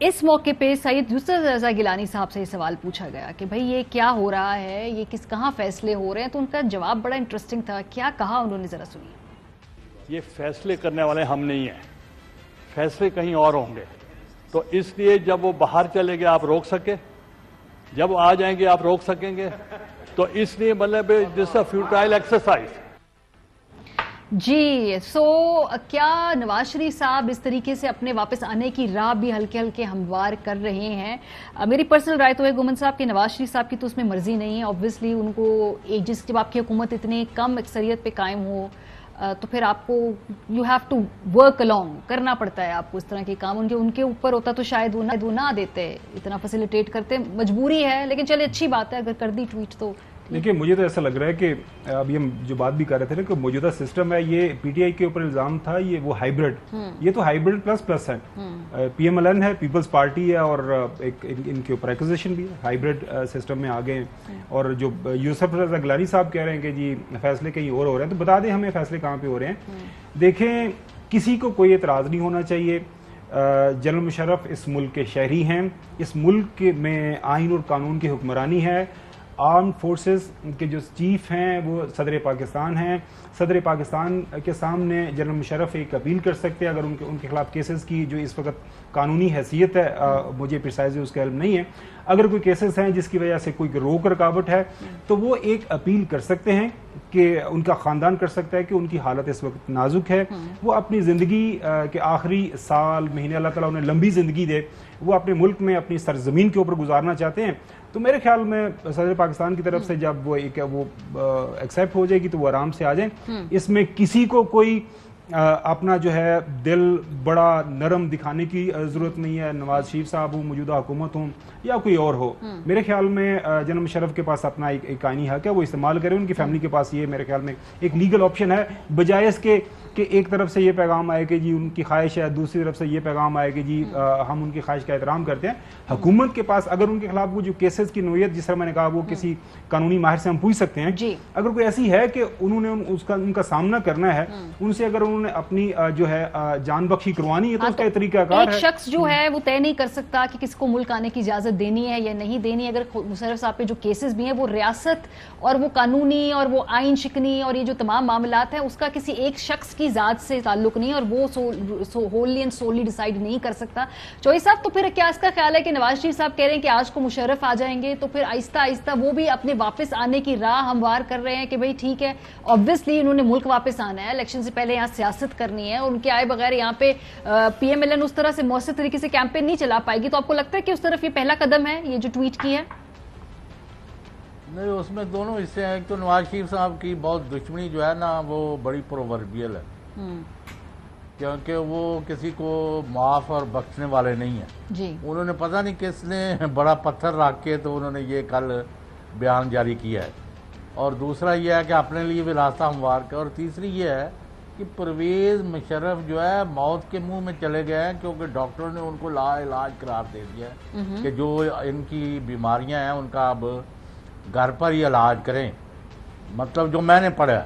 S1: इस मौके पे सईद यूसुफ रज़ा गिलानी साहब से ये सवाल पूछा गया कि भाई ये क्या हो रहा है, ये कहाँ फैसले हो रहे हैं, तो उनका जवाब बड़ा इंटरेस्टिंग था। क्या कहा उन्होंने, जरा सुनिए।
S8: ये फैसले करने वाले हम नहीं हैं, फैसले कहीं और होंगे, तो इसलिए जब वो बाहर चले गए आप रोक सके, जब आ जाएंगे आप रोक सकेंगे, तो इसलिए मतलब दिस अ फ्यूटाइल एक्सरसाइज।
S1: जी क्या नवाज शरीफ साहब इस तरीके से अपने वापस आने की राह भी हल्के हल्के हमवार कर रहे हैं? मेरी पर्सनल राय तो है गुमन साहब कि नवाज शरीफ साहब की तो उसमें मर्जी नहीं है। ऑब्वियसली उनको जब आपकी हुकूमत इतनी कम अक्सरियत पे कायम हो तो फिर आपको you have to work along, करना पड़ता है आपको इस तरह के काम। उनके ऊपर होता तो शायद वो ना देते, इतना फैसिलिटेट करते, मजबूरी है। लेकिन चलिए अच्छी बात है अगर कर दी ट्वीट तो।
S2: देखिए मुझे तो ऐसा लग रहा है कि अभी हम जो बात भी कर रहे थे ना कि मौजूदा सिस्टम है, ये PTI के ऊपर इल्जाम था, ये वो हाइब्रिड, ये तो हाइब्रिड प्लस है। PMLN है, पीपल्स पार्टी है और एक इनके ऊपर एक्विजिशन भी है, हाइब्रिड सिस्टम में आ गए हैं। और जो यूसुफ रज़ा गिलानी साहब कह रहे हैं कि जी फैसले कहीं और हो रहे हैं, तो बता दें हमें फैसले कहाँ पे हो रहे हैं। देखें, किसी को कोई एतराज़ नहीं होना चाहिए। जनरल मुशर्रफ इस मुल्क के शहरी हैं, इस मुल्क में आइन और कानून की हुक्मरानी है। आर्म फोर्सेस के जो चीफ हैं वो सदर पाकिस्तान हैं। सदर पाकिस्तान के सामने जनरल मुशर्रफ एक अपील कर सकते हैं अगर उनके खिलाफ केसेस की जो इस वक्त कानूनी हैसियत है, मुझे प्रिसाइजली उसका इल्म नहीं है, अगर कोई केसेस हैं जिसकी वजह से कोई रोक रकावट है तो वो एक अपील कर सकते हैं कि उनका ख़ानदान कर सकता है कि उनकी हालत इस वक्त नाजुक है, वो अपनी ज़िंदगी के आखिरी साल महीने अल्लाह ताला उन्हें लंबी ज़िंदगी दे, वो अपने मुल्क में अपनी सरजमीन के ऊपर गुजारना चाहते हैं। तो मेरे ख्याल में सदर पाकिस्तान की तरफ से जब वो एक्सेप्ट हो जाएगी तो वो आराम से आ जाए। इसमें किसी को कोई अपना जो है दिल बड़ा नरम दिखाने की जरूरत नहीं है। नवाज शरीफ साहब हो, मौजूदा हुकूमत हो या कोई और हो, मेरे ख्याल में जनरल मुशर्रफ के पास अपना एक आईनी हक है, वो इस्तेमाल करें। उनकी फैमिली के पास ये मेरे ख्याल में एक लीगल ऑप्शन है, बजाय इसके कि एक तरफ से ये पैगाम आए कि जी उनकी ख्वाहिश है, दूसरी तरफ से ये पैगाम आए कि जी हम उनकी ख्वाहिश का एहतराम करते हैं। हुकूमत के पास अगर उनके खिलाफ वो जो केसेस की नोयत, जिस तरह मैंने कहा, वो किसी कानूनी माहिर से हम पूछ सकते हैं। अगर कोई ऐसी है कि उन्होंने उनका सामना करना है, उनसे अगर उन्होंने अपनी जो है जान बख्शी करवानी है तो उसका तरीकाकार है।
S1: एक शख्स जो है वो तय नहीं कर सकता कि किसको मुल्क आने की इजाजत देनी है या नहीं देनी। अगर मुशर्रफ साहब पे जो केसेस भी हैं वो रियासत और वो कानूनी और वो आइन शिकनी और ये जो तमाम मामलात हैं उसका किसी एक शख्स की जात से ताल्लुक नहीं, और वो होली एंड सोली डिसाइड नहीं कर सकता। चौधरी साहब, तो फिर क्या इसका ख्याल है कि नवाज शरीफ साहब कह रहे हैं कि आज को मुशर्रफ आ जाएंगे तो फिर आहिस्ता आहिस्ता वो भी अपने वापस आने की राह हमवार कर रहे हैं कि भाई ठीक है, ऑब्वियसली इन्होंने मुल्क वापस आना है, इलेक्शन से पहले यहाँ सियासत करनी है और उनके आए बगैर यहाँ पे PMLN उस तरह से मौसर तरीके से कैंपेन नहीं चला पाएगी। तो आपको लगता है कि उस तरफ ये पहला कदम है, ये जो ट्वीट की है?
S3: नहीं, उसमें दोनों हिस्से हैं। एक तो नवाज शरीफ साहब की बहुत दुश्मनी जो है ना वो बड़ी प्रोवर्बियल है, क्योंकि वो किसी को माफ और बख्शने वाले नहीं है
S1: जी।
S3: उन्होंने पता नहीं किसने बड़ा पत्थर रख के तो उन्होंने ये कल बयान जारी किया है। और दूसरा ये है कि अपने लिए भी रास्ता हमवार कर, और तीसरी ये है कि परवेज़ मुशर्रफ जो है मौत के मुंह में चले गए हैं क्योंकि डॉक्टरों ने उनको लाइलाज करार दे दिया है कि जो इनकी बीमारियां हैं उनका अब घर पर ही इलाज करें। मतलब जो मैंने पढ़ा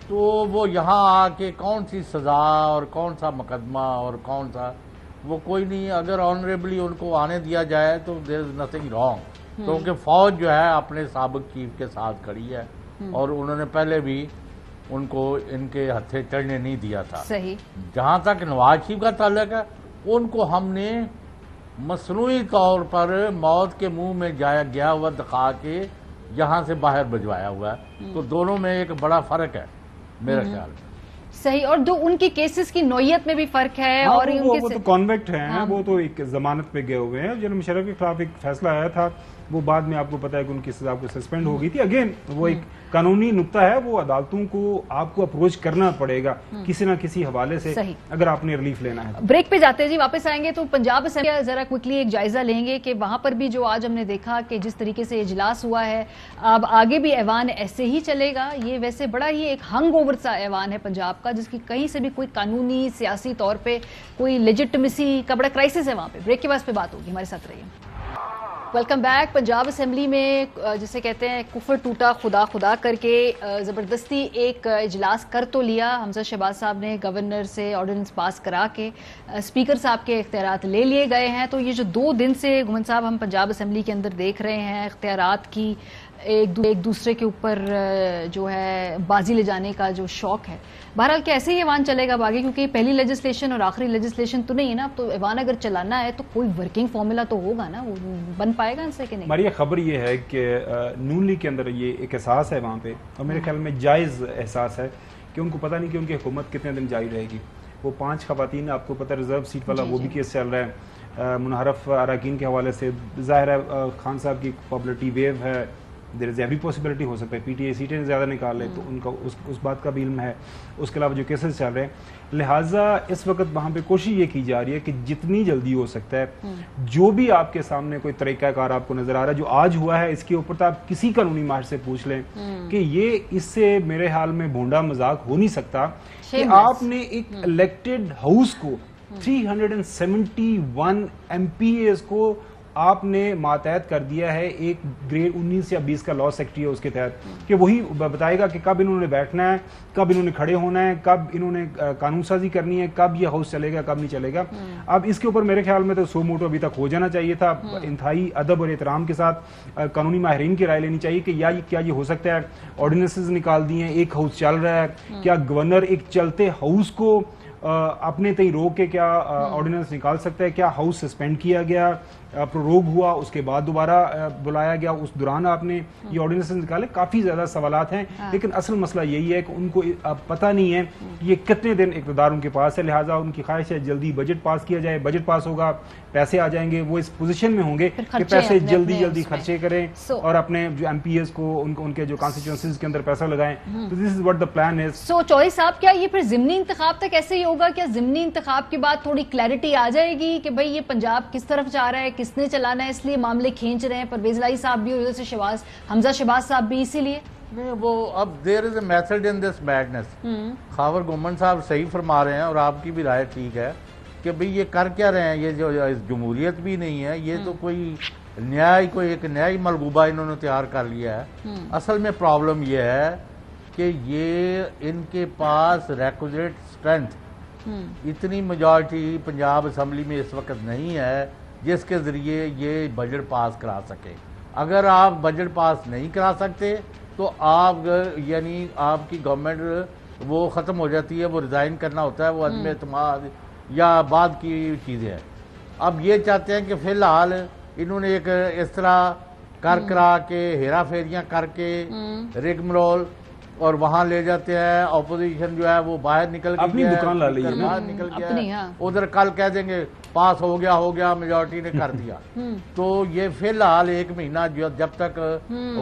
S3: तो वो यहाँ आके कौन सी सजा और कौन सा मुकदमा और कौन सा, वो कोई नहीं। अगर ऑनरेबली उनको आने दिया जाए तो देयर इज नथिंग रॉन्ग, क्योंकि फौज जो है अपने साबिक चीफ के साथ खड़ी है और उन्होंने पहले भी उनको इनके हथे चढ़ने नहीं दिया था।
S1: सही।
S3: जहाँ तक नवाज शरीफ का ताल्लुक है, उनको हमने मसनूई तौर पर मौत के मुंह में गया हुआ दिखा के यहाँ से बाहर भिजवाया हुआ है। तो दोनों में एक बड़ा फर्क है मेरे ख्याल में।
S1: صحیح, اور جو ان کی کیسز کی نوعیت میں بھی فرق ہے, اور
S2: وہ تو کانویکٹ ہیں, وہ تو ایک ضمانت پہ گئے ہوئے ہیں. جنرل مشرف کے خلاف ایک فیصلہ آیا تھا, وہ بعد میں آپ کو پتا ہے کہ ان کی سزا کو سسپینڈ ہو گئی تھی. اگین وہ ایک قانونی نقطہ ہے, وہ عدالتوں کو آپ کو اپروچ کرنا پڑے گا کسی نہ کسی حوالے سے اگر آپ نے ریلیف لینا ہے.
S1: بریک پہ جاتے ہیں جی, واپس آئیں گے تو پنجاب اسمبلی ذرا کوئکلی ایک جائزہ لیں گے کہ وہاں پر بھی جو آج ہم نے دیکھا کہ جس طریقے سے اجلاس ہوا ہے, اب آگے بھی ایوان ایسے ہی چلے گا. یہ ویسے بڑا ہی ایک ہنگ اوور سا ایوان ہے پنجاب کا, جس کی کہیں سے بھی کوئی قانونی سیاسی طور پہ کوئی لیجٹمیسی کا بڑا کرائسس ہے وہاں پہ. بریک کے بعد پہ بات ہوگی, ہمارے ساتھ رہیے. Welcome back. پنجاب اسمبلی میں جسے کہتے ہیں کفر ٹوٹا خدا خدا کر کے زبردستی ایک اجلاس کر تو لیا. حمزہ شہباز صاحب نے گورنر سے آرڈیننس پاس کرا کے اسپیکر صاحب کے اختیارات لے لیے گئے ہیں. تو یہ جو 2 دن سے گھمن صاحب ہم پنجاب اسمبلی کے اندر دیکھ رہے ہیں, اختیارات کی ایک دوسرے کے اوپر جو ہے بازی لے جانے کا جو شوق ہے, بہرحال کیا ایسے ہی ایوان چلے گا باقی, کیونکہ پہلی لیجسلیشن اور آخری لیجسلیشن تو نہیں ہے نا. اب تو ایوان اگر چلانا ہے تو کوئی ورکنگ فارمولا تو ہوگا نا, وہ بن پائے گا ان سے کہ نہیں؟
S2: ہماری خبر یہ ہے کہ نون لیگ کے اندر یہ ایک احساس ہے وہاں پہ, اور میرے خیال میں جائز احساس ہے کہ ان کو پتہ نہیں کہ ان کی حکومت کتنے دن جاری رہے گی. وہ 5 خواتین آپ کو پتہ ریزرو سیٹ والا وہ بھی کیس چل رہا ہے, منحرف اراکین کے حوالے سے. ظاہر ہے خان صاحب کی پاپولرٹی ویو ہے, دیر از ایوری پاسبلٹی ہو سکتا ہے پی ٹی اے سیٹیں زیادہ نکال لے, تو ان کا اس بات کا بھی علم ہے. اس کے علاوہ جو کیسز چل رہے ہیں, لہٰذا اس وقت وہاں پہ کوشش یہ کی جا رہی ہے کہ جتنی جلدی ہو سکتا ہے جو بھی آپ کے سامنے کوئی طریقہ کار آپ کو نظر آ رہا ہے جو آج ہوا ہے, اس کے اوپر تو آپ کسی قانونی ماہر سے پوچھ لیں کہ یہ اس سے میرے حال میں بھونڈا مذاق ہو نہیں سکتا کہ آپ نے ایک الیکٹڈ ہاؤس کو 371 ایم پی ایز کو آپ نے ماتحت کر دیا ہے ایک گریڈ 19 یا 20 کا لا سیکٹری ہے اس کے تحت, کہ وہی بتائے گا کہ کب انہوں نے بیٹھنا ہے, کب انہوں نے کھڑے ہونا ہے, کب انہوں نے قانون سازی کرنی ہے, کب یہ ہاؤس چلے گا, کب نہیں چلے گا. اب اس کے اوپر میرے خیال میں تو سو موٹو ابھی تک ہو جانا چاہیے تھا. انتہائی ادب اور احترام کے ساتھ قانونی ماہرین کی رائے لینی چاہیے کہ کیا یہ ہو سکتا ہے. آرڈیننسز نکال دیے ہیں, ایک ہاؤس چل رہا ہے, کیا گورنر ایک چلتے ہاؤس کو اپنے تئیں روک کے کیا آرڈیننس نکال سکتا ہے؟ کیا ہاؤس سسپینڈ کیا گیا, پروگ ہوا, اس کے بعد دوبارہ بلایا گیا, اس دوران آپ نے یہ آرڈیننس نکالے؟ کافی زیادہ سوالات ہیں, لیکن اصل مسئلہ یہی ہے کہ ان کو پتہ نہیں ہے یہ کتنے دن اقتدار ان کے پاس ہے. لہٰذا ان کی خواہش ہے جلدی بجٹ پاس کیا جائے, بجٹ پاس ہوگا, پیسے آ جائیں گے, وہ اس پوزیشن میں ہوں گے کہ پیسے جلدی خرچے کریں اور اپنے جو ایم پی ایس کو ان کے جو کانسٹیٹوئنسیز کے اندر پیسہ لگائیں. تو this is what the plan is.
S1: So Chaudhry صاحب, کیا یہ پھر ضمنی انتخاب تک ایسے ہی ہوگا؟ کیا ضمنی انتخاب کے بعد تھوڑی کلیئرٹی آ جائے گی کہ بھئی یہ پنجاب کس طرف جا رہا ہے, کس نے چلانا ہے, اس لیے معاملے کھینچ رہے ہیں پرویز الہی صاحب بھی, ادھر سے حمزہ شہباز صاحب بھی, اسی لیے
S3: وہ اب there is a method in this madness. Khawar گومن صاحب صحیح فرما رہے ہیں اور آپ کی بھی رائے ٹھیک ہے کہ بھئی یہ کر کیا رہے ہیں, یہ جو جمہوریت بھی نہیں ہے, یہ تو کوئی ایک نیائی ملغوبہ انہوں نے تیار کر لیا ہے. اصل میں پرابلم یہ ہے کہ یہ ان کے پاس ریکوزٹ اسٹرینتھ, اتنی میجارٹی پنجاب اسمبلی میں اس وقت نہیں ہے جس کے ذریعے یہ بجٹ پاس کرا سکے. اگر آپ بجٹ پاس نہیں کرا سکتے تو آپ یعنی آپ کی گورنمنٹ وہ ختم ہو جاتی ہے, وہ ریزائن کرنا ہوتا ہے, وہ عدم اعتماد یا بعد کی چیزیں ہیں. اب یہ چاہتے ہیں کہ فی الحال انہوں نے ایک اس طرح کرا کے ہیرا پھیریاں کر کے ریگمرول اور وہاں لے جاتے ہیں. اپوزیشن جو ہے وہ باہر نکل گئی ہے, باہر نکل گیا, ادھر کل کہہ دیں گے پاس ہو گیا میجورٹی نے کر دیا. تو یہ فی الحال 1 مہینہ جب تک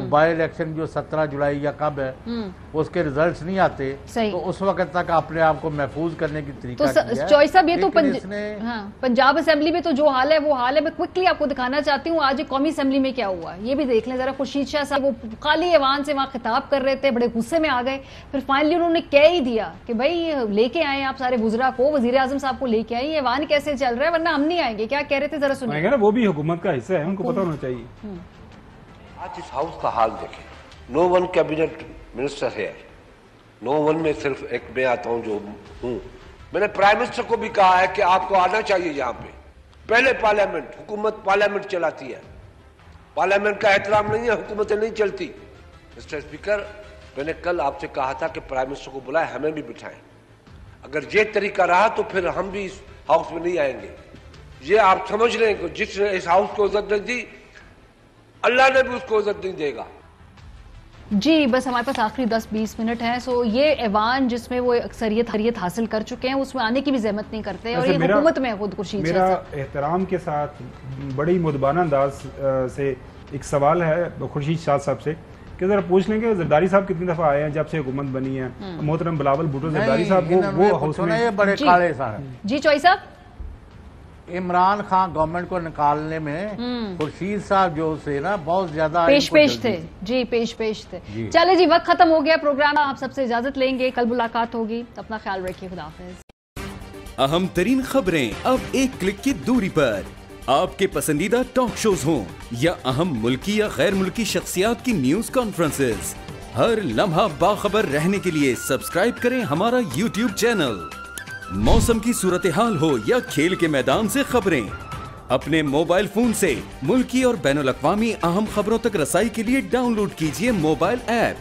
S3: بائی الیکشن جو 17 جولائی یا کب ہے اس کے ریزلٹس نہیں آتے, تو اس وقت تک اپنے آپ کو محفوظ کرنے کی طریقہ
S1: تو چوئی صاحب یہ تو پنجاب اسمبلی میں تو جو حال ہے وہ حال ہے. میں کوئکلی آپ کو دکھانا چاہتی ہوں آج قومی اسمبلی میں کیا ہوا, یہ بھی دیکھ لیں ذرا. خورشید شاہ صاحب وہ خالی ایوان سے وہاں خطاب کر رہے تھے, بڑے غصے میں آ گئے, پھر فائنلی انہوں نے کہہ ہی دیا کہ بھائی لے کے آئے آپ سارے وزراء کو, وزیر اعظم صاحب کو لے کے آئے, ایوان کیسے چل رہا ہے ورنہ ہم نہیں آئیں گے. کیا کہہ رہے تھے ذرا سنیے.
S2: وہ بھی حکومت کا حصہ ہے, ان کو پتہ ہونا چاہیے.
S9: آج اس ہاؤس کا حال دیکھیں, نو ون کیبنٹ منسٹر ہے, نو ون میں صرف ایک میں آتا ہوں جو ہوں. میں نے پرائم منسٹر کو بھی کہا ہے کہ آپ کو آنا چاہیے یہاں پہ. پہلے پارلیمنٹ, حکومت پارلیمنٹ چلاتی ہے, پارلیمنٹ کا احترام نہیں ہے, حکومتیں نہیں چلتی. مسٹر اسپیکر, میں نے کل آپ سے کہا تھا کہ پرائم منسٹر کو بلائیں, ہمیں بھی بٹھائیں. اگر یہ طریقہ رہا تو پھر ہم بھی اس ہاؤس میں نہیں آئیں گے. یہ آپ سمجھ لیں کہ جس نے اس ہاؤس کو عزت نہیں دی, اللہ نے بھی اس کو عزت نہیں دے گا.
S1: جی بس ہمارے پاس آخری 10-20 منٹ ہیں. سو یہ ایوان جس میں وہ اکثریت حاصل کر چکے ہیں اس میں آنے کی بھی زحمت نہیں کرتے اور یہ حکومت میں خود خورشید شاہ صاحب.
S2: میرا احترام کے ساتھ بڑی مدبانہ انداز سے ایک سوال ہے خورشید شاہ صاحب سے کہ ذرا پوچھ لیں کہ زرداری صاحب کتنی دفعہ آئے ہیں جب سے حکومت بنی ہے. محترم بلاول بھٹو زرداری صاحب وہ ہاؤس میں
S3: بڑے کاڑے سارے.
S1: جی چوئی صاحب.
S3: عمران خان گورنمنٹ کو نکالنے میں خورشید صاحب جو سے نا بہت زیادہ
S1: پیش تھے. جی پیش تھے. چلے جی وقت ختم ہو گیا پروگرام. آپ سب سے اجازت لیں گے, کل ملاقات ہوگی. اپنا خیال رکھیے. خدا حافظ.
S10: اہم ترین خبریں اب ایک کلک کی دوری پر. آپ کے پسندیدہ ٹاک شوز ہوں یا اہم ملکی یا غیر ملکی شخصیات کی نیوز کانفرنسز, ہر لمحہ باخبر رہنے کے لیے سبسکرائب کریں ہمارا یوٹیوب چینل. موسم کی صورتحال ہو یا کھیل کے میدان سے خبریں, اپنے موبائل فون سے ملکی اور بین الاقوامی اہم خبروں تک رسائی کے لیے ڈاؤن لوڈ کیجیے موبائل ایپ.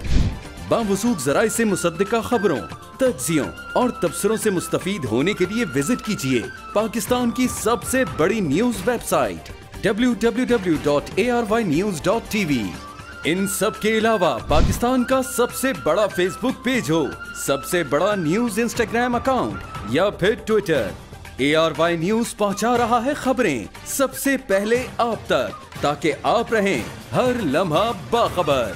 S10: باوثوق ذرائع سے مصدقہ خبروں, تجزیوں اور تبصروں سے مستفید ہونے کے لیے وزٹ کیجیے پاکستان کی سب سے بڑی نیوز ویب سائٹ www.arYnews.tv. ان سب کے علاوہ پاکستان کا سب سے بڑا فیس بک پیج ہو, سب سے بڑا نیوز انسٹاگرام اکاؤنٹ یا پھر ٹویٹر, ARY نیوز پہنچا رہا ہے خبریں سب سے پہلے آپ تک تاکہ آپ رہیں ہر لمحہ باخبر.